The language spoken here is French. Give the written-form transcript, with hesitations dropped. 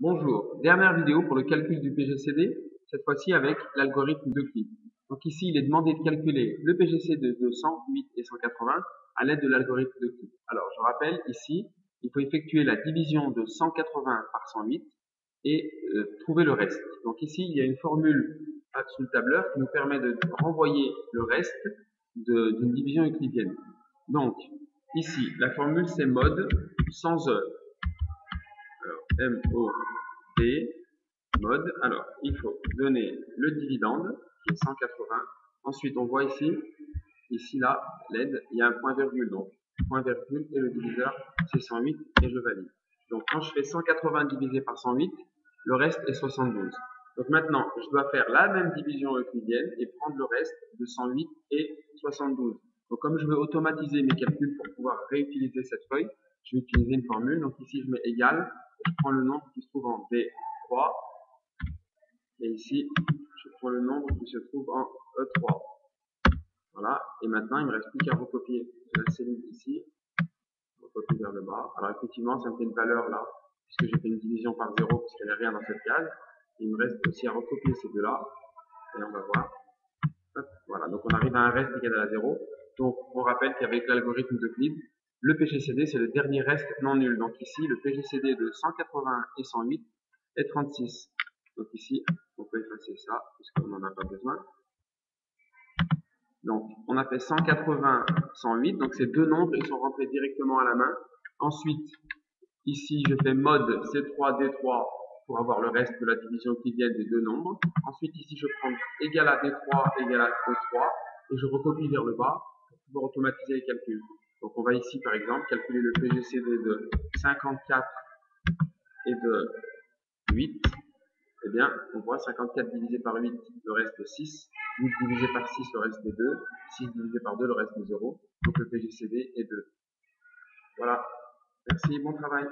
Bonjour, dernière vidéo pour le calcul du PGCD, cette fois-ci avec l'algorithme d'Euclide. Donc ici, il est demandé de calculer le PGCD de 100, 8 et 180 à l'aide de l'algorithme d'Euclide. Alors, je rappelle, ici, il faut effectuer la division de 180 par 108 et trouver le reste. Donc ici, il y a une formule sous le tableur qui nous permet de renvoyer le reste d'une division euclidienne. Donc, ici, la formule c'est mode sans heure. Alors, M-O-D, mode. Alors, il faut donner le dividende, qui est 180. Ensuite, on voit ici là, l'aide, il y a un point virgule. Donc, point virgule et le diviseur, c'est 108 et je valide. Donc, quand je fais 180 divisé par 108, le reste est 72. Donc maintenant, je dois faire la même division euclidienne et prendre le reste de 108 et 72. Donc, comme je veux automatiser mes calculs pour pouvoir réutiliser cette feuille, je vais utiliser une formule. Donc ici, je mets égal. Je prends le nombre qui se trouve en D3. Et ici, je prends le nombre qui se trouve en E3. Voilà. Et maintenant, il ne me reste plus qu'à recopier la cellule ici. Recopier vers le bas. Alors effectivement, ça me fait une valeur là, puisque j'ai fait une division par 0, puisqu'il n'y a rien dans cette case. Et il me reste aussi à recopier ces deux-là. Et on va voir. Hop, voilà. Donc on arrive à un reste égal à 0. Donc on rappelle qu'avec l'algorithme d'Euclide, le PGCD, c'est le dernier reste non nul. Donc ici, le PGCD de 180 et 108 est 36. Donc ici, on peut effacer ça, puisqu'on n'en a pas besoin. Donc, on a fait 180, 108. Donc, ces deux nombres, ils sont rentrés directement à la main. Ensuite, ici, je fais mode C3, D3 pour avoir le reste de la division euclidienne des deux nombres. Ensuite, ici, je prends égal à D3, égal à E3, et je recopie vers le bas pour pouvoir automatiser les calculs. Donc, on va ici, par exemple, calculer le PGCD de 54 et de 8. Eh bien, on voit 54 divisé par 8, le reste est 6. 8 divisé par 6, le reste est 2. 6 divisé par 2, le reste est 0. Donc le PGCD est 2. Voilà. Merci, bon travail.